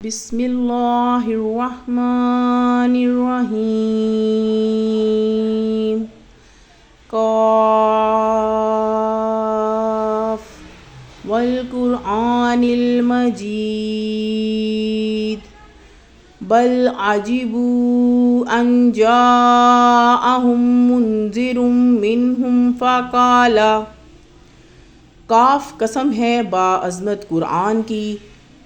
بسم اللہ الرحمن الرحیم قاف والقرآن المجید بل عجبوا ان جاءهم منذر منهم فقال کاف قسم ہے با عظمت قرآن کی،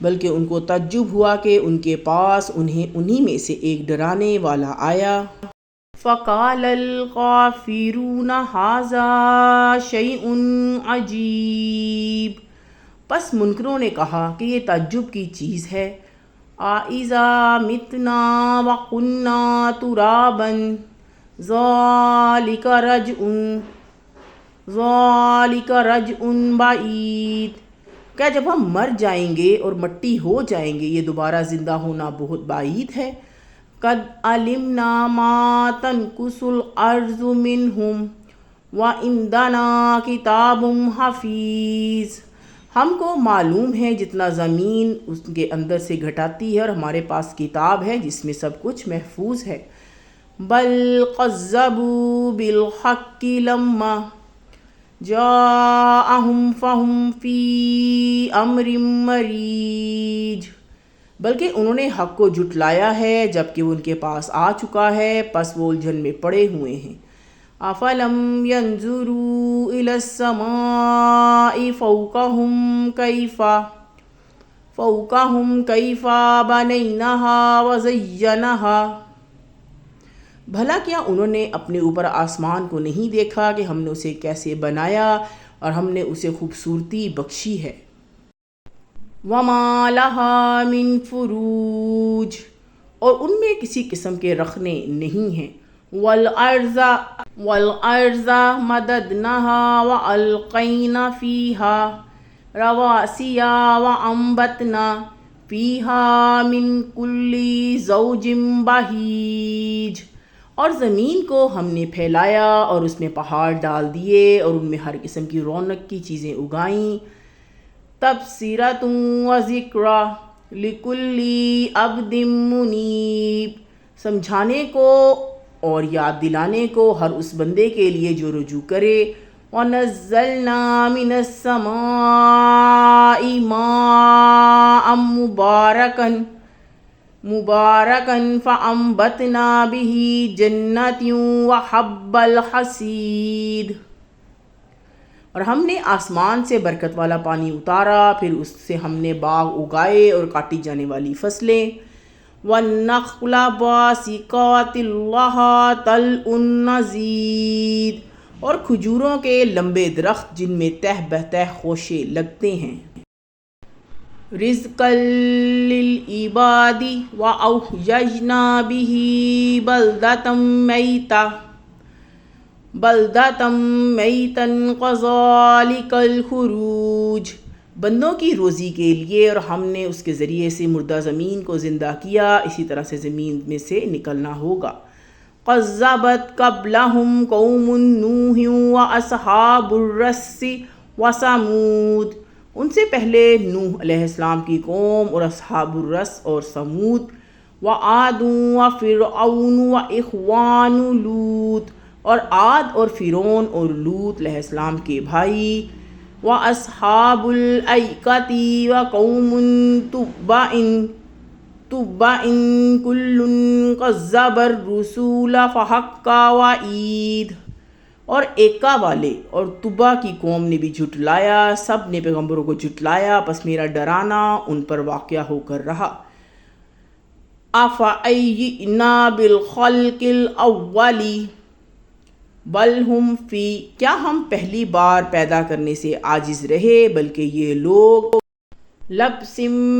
بلکہ ان کو تعجب ہوا کہ ان کے پاس انہی میں سے ایک ڈرانے والا آیا۔ فَقَالَ الْكَافِرُونَ هَذَا شَيْءٌ عَجِیب، پس منکروں نے کہا کہ یہ تعجب کی چیز ہے۔ أَإِذَا مِتْنَا وَكُنَّا تُرَابًا ذَلِكَ رَجْعٌ بَعِیدٌ، کیا جب ہم مر جائیں گے اور مٹی ہو جائیں گے یہ دوبارہ زندہ ہونا بہت بعید ہے۔ قَدْ عَلِمْنَا مَا تَنْقُصُ الْأَرْضُ مِنْهُمْ وَعِنْدَنَا کِتَابٌ حَفِیظٌ، ہم کو معلوم ہے جتنا زمین اس کے اندر سے گھٹاتی ہے اور ہمارے پاس کتاب ہے جس میں سب کچھ محفوظ ہے۔ بَلْ كَذَّبُوا بِالْحَقِّ لَمَّا جَاءَهُمْ فَهُمْ فِي أَمْرٍ مَّرِیجٍ، بلکہ انہوں نے حق کو جھٹلایا ہے جبکہ وہ ان کے پاس آ چکا ہے، پس وہ الجھن میں پڑے ہوئے ہیں۔ أَفَلَمْ يَنْظُرُوا إِلَى السَّمَاءِ فَوْقَهُمْ كَيْفَ بَنَيْنَاهَا وَزَيَّنَاهَا، بھلا کیا انہوں نے اپنے اوپر آسمان کو نہیں دیکھا کہ ہم نے اسے کیسے بنایا اور ہم نے اسے خوبصورتی بخشی ہے۔ وَمَا لَهَا مِن فُرُوجٍ، اور ان میں کسی قسم کے رخنے نہیں ہیں۔ وَالْأَرْضَ مَدَدْنَاهَا وَأَلْقَيْنَا فِيهَا رَوَاسِيَ وَأَنبَتْنَا فِيهَا مِن كُلِّ زَوْجٍ بَهِیجٍ، اور زمین کو ہم نے پھیلایا اور اس میں پہاڑ ڈال دیے اور ان میں ہر قسم کی رونق کی چیزیں اگائیں۔ تَبْصِرَةٌ وَذِکْرَى لِكُلِّ عَبْدٍ مُنِیبٍ، سمجھانے کو اور یاد دلانے کو ہر اس بندے کے لیے جو رجوع کرے۔ وَنَزَّلْنَا مِنَ السَّمَاءِ مَاءً مُبَارَكًا فَأَنبَتْنَا بِهِ جَنَّاتٍ وَحَبَّ الْحَصِیدِ، اور ہم نے آسمان سے برکت والا پانی اتارا، پھر اس سے ہم نے باغ اگائے اور کاٹی جانے والی فصلیں۔ وَالنَّخْلَ بَاسِقَاتٍ لَهَا طَلْعٌ نَضِیدٌ، اور کھجوروں کے لمبے درخت جن میں تہ بتہ خوشے لگتے ہیں۔ رِزْقًا لِلْعِبَادِ وَأَحْیَیْنَا بِهِ بَلْدَةً مَّیْتًا کَذَلِکَ الْخُرُوجُ، بندوں کی روزی کے لیے، اور ہم نے اس کے ذریعے سے مردہ زمین کو زندہ کیا، اسی طرح سے زمین میں سے نکلنا ہوگا۔ کَذَّبَتْ قَبْلَهُمْ قَوْمُ نُوحٍ وَأَصْحَابُ الرَّسِّ وَثَمُودَ، ان سے پہلے نوح علیہ السلام کی قوم اور اصحاب الرس اور سمود۔ وَعَادٌ وَفِرْعَوْنُ وَإِخْوَانُ لُوط، اور عاد اور فرعون اور لوط علیہ السلام کے بھائی۔ وَأَصْحَابُ الْأَيْکَةِ وَقَوْمُ تُبَّعٍ كُلٌّ كَذَّبَ الرُّسُلَ فَحَقَّ وَعِیدِ، اور ایکا والے اور تبع کی قوم نے بھی جھٹلایا، سب نے پیغمبروں کو جھٹلایا، پس میرا ڈرانا ان پر واقع ہو کر رہا۔ أَفَعَیِّئْنَا بِالْخَلْقِ الْأَوَّلِ بَلْ هُمْ فِی، کیا ہم پہلی بار پیدا کرنے سے عاجز رہے بلکہ یہ لوگ لَبْسٍ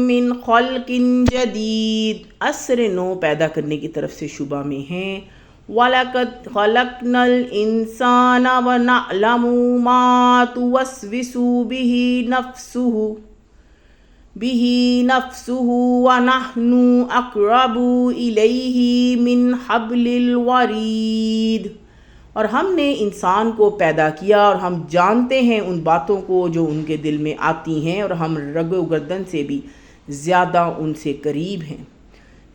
مِّن خَلْقٍ جَدِیدٍ، عصر نو پیدا کرنے کی طرف سے شبہ میں ہیں۔ وَلَقَدْ خَلَقْنَا الْإِنسَانَ وَنَعْلَمُ مَا تُوَسْوِسُ بِهِ نَفْسُهُ وَنَحْنُ أَقْرَبُ إِلَیْهِ مِنْ حَبْلِ الْوَرِیدِ، اور ہم نے انسان کو پیدا کیا اور ہم جانتے ہیں ان باتوں کو جو ان کے دل میں آتی ہیں، اور ہم رگ و گردن سے بھی زیادہ ان سے قریب ہیں۔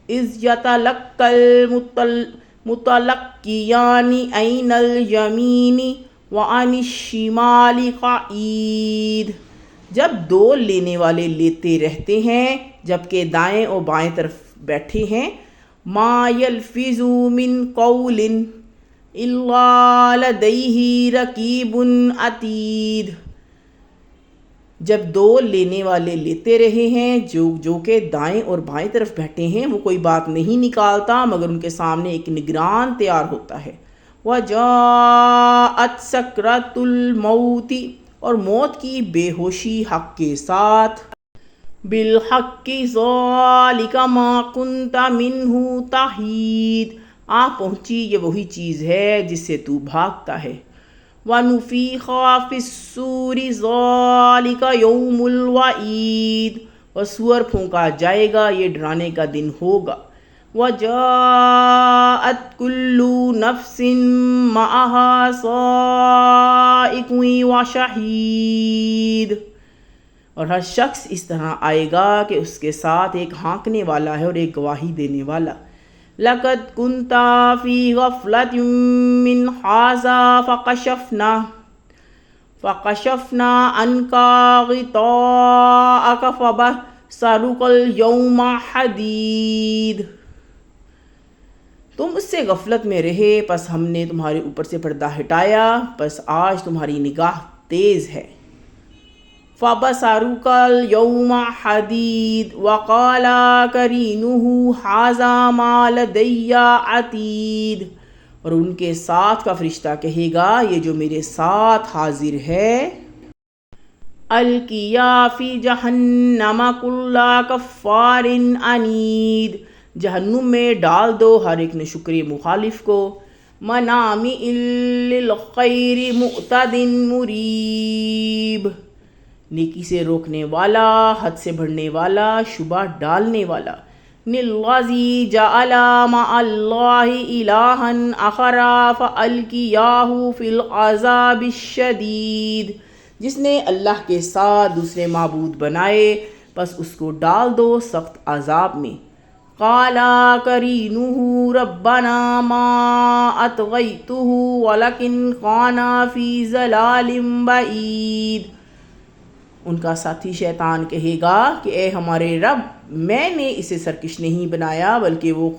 اذ یتلقی المتلقیان عن الیمین وعن الشمال قعید، جب دو لینے والے لیتے رہتے ہیں جبکہ دائیں اور بائیں طرف بیٹھے ہیں۔ ما یلفظ من قول الا لدیہ رقیب عتید، جب دو لینے والے لیتے رہے ہیں جو کہ دائیں اور بائیں طرف بیٹھے ہیں، وہ کوئی بات نہیں نکالتا مگر ان کے سامنے ایک نگران تیار ہوتا ہے۔ وَجَاءَتْ سَكْرَةُ الْمَوْتِ، اور موت کی بے ہوشی حق کے ساتھ۔ بِالْحَقِّ ذَلِكَ مَا كُنْتَ مِنْهُ تَحِيدُ، آ پہنچی یہ وہی چیز ہے جس سے تو بھاگتا ہے۔ وَنُفِخَ فِي الصُّورِ ذَلِكَ يَوْمُ الْوَعِيدِ، اور سور پھونکا جائے گا، یہ ڈرانے کا دن ہوگا۔ وَجَاءَتْ كُلُّ نَفْسٍ مَعَهَا سَائِقٌ وَشَهِيدٌ، اور ہر شخص اس طرح آئے گا کہ اس کے ساتھ ایک ہانکنے والا ہے اور ایک گواہی دینے والا۔ لَقَدْ كُنْتَ فِي غَفْلَةٍ مِّنْ هَٰذَا فَكَشَفْنَا عَنْكَ غِطَاءَكَ فَبَصَرُكَ الْيَوْمَ حَدِيدٌ، تم اس سے غفلت میں رہے پس ہم نے تمہارے اوپر سے پردہ ہٹایا، پس آج تمہاری نگاہ تیز ہے۔ فَبَصَرُكَ الْيَوْمَ حَدِيدٌ وَقَالَ قَرِينُهُ هَٰذَا مَا لَدَيَّ عَتِيدٌ، اور ان کے ساتھ کا فرشتہ کہے گا یہ جو میرے ساتھ حاضر ہے۔ الْقِيَا فِي جَهَنَّمَ كُلَّ كَفَّارٍ عَنِيدٍ، جہنم میں ڈال دو ہر ایک ناشکر مخالف کو۔ مَنَّاعٍ لِلْخَيْرِ مُعْتَدٍ مُرِیبٍ، نیکی سے روکنے والا، حد سے بڑھنے والا، شبہ ڈالنے والا۔ الَّذِي جَعَلَ مَعَ اللَّهِ إِلَٰهًا آخَرَ فَأَلْقِيَاهُ فِي الْعَذَابِ الشَّدِيدِ، جس نے اللہ کے ساتھ دوسرے معبود بنائے پس اس کو ڈال دو سخت عذاب میں۔ قَالَ قَرِينُهُ رَبَّنَا مَا أَطْغَيْتُهُ وَلَكِنْ كَانَ فِي ضَلَالٍ بَعِيدٍ، ان کا ساتھی شیطان کہے گا کہ اے ہمارے رب، میں نے اسے سرکش نہیں بنایا بلکہ وہ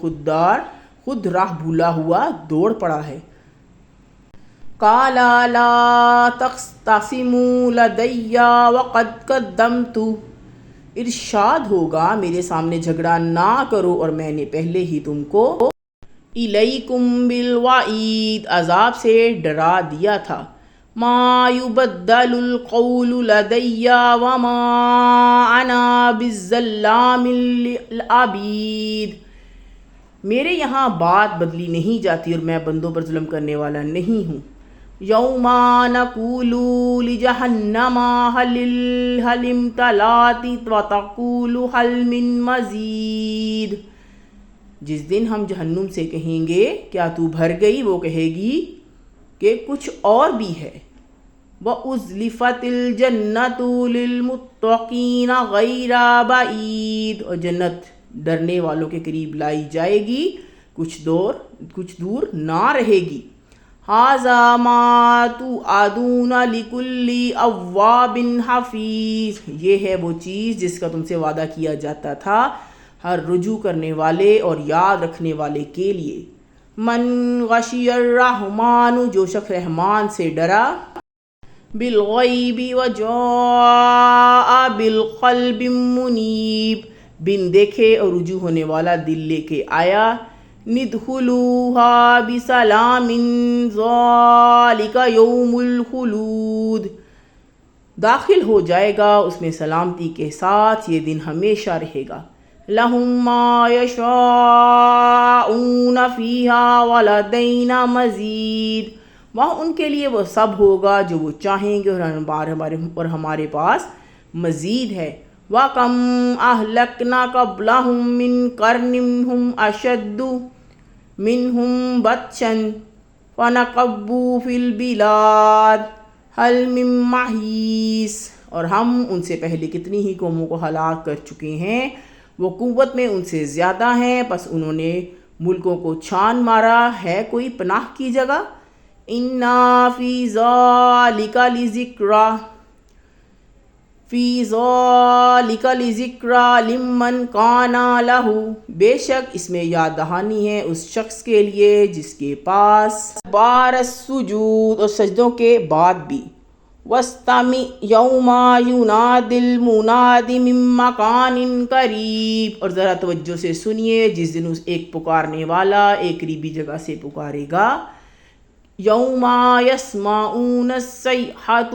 خود راہ بھولا ہوا دوڑ پڑا ہے۔ قَالَ لَا تَخْتَصِمُوا لَدَيَّ وَقَدْ قَدَّمْتُ، ارشاد ہوگا میرے سامنے جھگڑا نہ کرو اور میں نے پہلے ہی تم کو اِلَيْكُمْ بِالْوَعِيدِ، عذاب سے ڈرا دیا تھا۔ مَا يُبَدَّلُ الْقَوْلُ لَدَيَّ وَمَا أَنَا بِالظَّلَّامِ لِلْعَبِيدِ، میرے یہاں بات بدلی نہیں جاتی اور میں بندوں پر ظلم کرنے والا نہیں ہوں۔ یوم نقول لجہنم هل امتلأت وتقول هل من مزید، جس دن ہم جہنم سے کہیں گے کیا تو بھر گئی، وہ کہے گی کہ کچھ اور بھی ہے۔ وَأُزْلِفَتِ الْجَنَّةُ لِلْمُتَّقِينَ غَيْرَ بَعِيدٍ، اور جنت ڈرنے والوں کے قریب لائی جائے گی، کچھ دور نہ رہے گی۔ هَٰذَا مَا تُوعَدُونَ لِكُلِّ أَوَّابٍ حَفِیظٍ، یہ ہے وہ چیز جس کا تم سے وعدہ کیا جاتا تھا ہر رجوع کرنے والے اور یاد رکھنے والے کے لیے۔ من غشی الرحمن، جو شخص رحمان سے ڈرا، بالغیب وجاء بالقلب منیب، بن دیکھے اور رجوع ہونے والا دل لے کے آیا۔ ندخلوها بسلام ذالک یوم الخلود، داخل ہو جائے گا اس میں سلامتی کے ساتھ، یہ دن ہمیشہ رہے گا۔ لہم ما یشاءون فیہا ولدینا مزید، وہاں ان کے لیے وہ سب ہوگا جو وہ چاہیں گے اور ہمارے پاس مزید ہے۔ وَكَمْ أَهْلَكْنَا قَبْلَهُمْ مِنْ قَرْنٍ هُمْ أَشَدُّ مِنْهُمْ بَطْشًا فَنَقَبُّوا فِي الْبِلَادِ هَلْ مِن مَّحِيصٍ، اور ہم ان سے پہلے کتنی ہی قوموں کو ہلاک کر چکے ہیں، وہ قوت میں ان سے زیادہ ہیں، پس انہوں نے ملکوں کو چھان مارا، ہے کوئی پناہ کی جگہ؟ اِنَّا فِي ذَلِكَ لِذِكْرَىٰ لِمَّنْ كَانَ لَهُ، بے شک اس میں یاد دہانی ہے اس شخص کے لیے جس کے پاس بار السجود اور سجدوں کے بعد بھی وَاسْتَمِعْ يَوْمَ يُنَادِ الْمُنَادِ مِن مَّكَانٍ قَرِيبٍ، اور ذرا توجہ سے سنیے جس دن ایک پکارنے والا ایک قریبی جگہ سے پکارے گا، یوم یسمعون الصیحۃ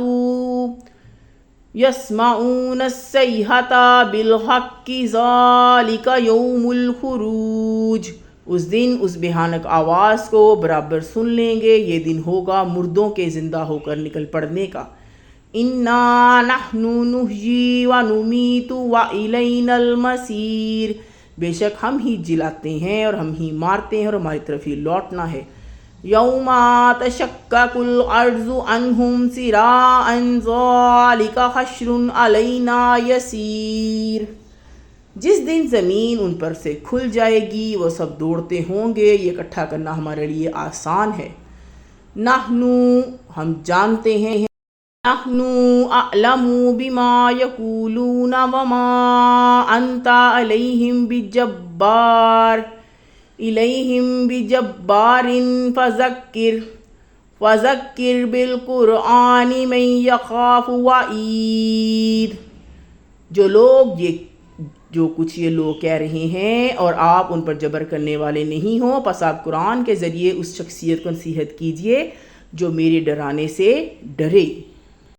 بالحق ذالک یوم الخروج، اس دن اس بھیانک آواز کو برابر سن لیں گے، یہ دن ہوگا مردوں کے زندہ ہو کر نکل پڑنے کا۔ اِنَّا نَحْنُ نُحْیِی وَنُمِیتُ وَإِلَیْنَا الْمَصِیر، بے شک ہم ہی جلاتے ہیں اور ہم ہی مارتے ہیں اور ہماری طرف ہی لوٹنا ہے۔ یوم تشقق الارض عنہم سراعا ذالک حشر علینا یسیر، جس دن زمین ان پر سے کھل جائے گی وہ سب دوڑتے ہوں گے، یہ اکٹھا کرنا ہمارے لیے آسان ہے۔ نحنو، ہم جانتے ہیں، نحنو اعلم بما یقولون وما انت علیہم بجبار فذکر بالقرآن من یخاف وعید، جو کچھ یہ لوگ کہہ رہے ہیں اور آپ ان پر جبر کرنے والے نہیں ہوں، پس آپ قرآن کے ذریعے اس شخصیت کو نصیحت کیجئے جو میرے ڈرانے سے ڈرے۔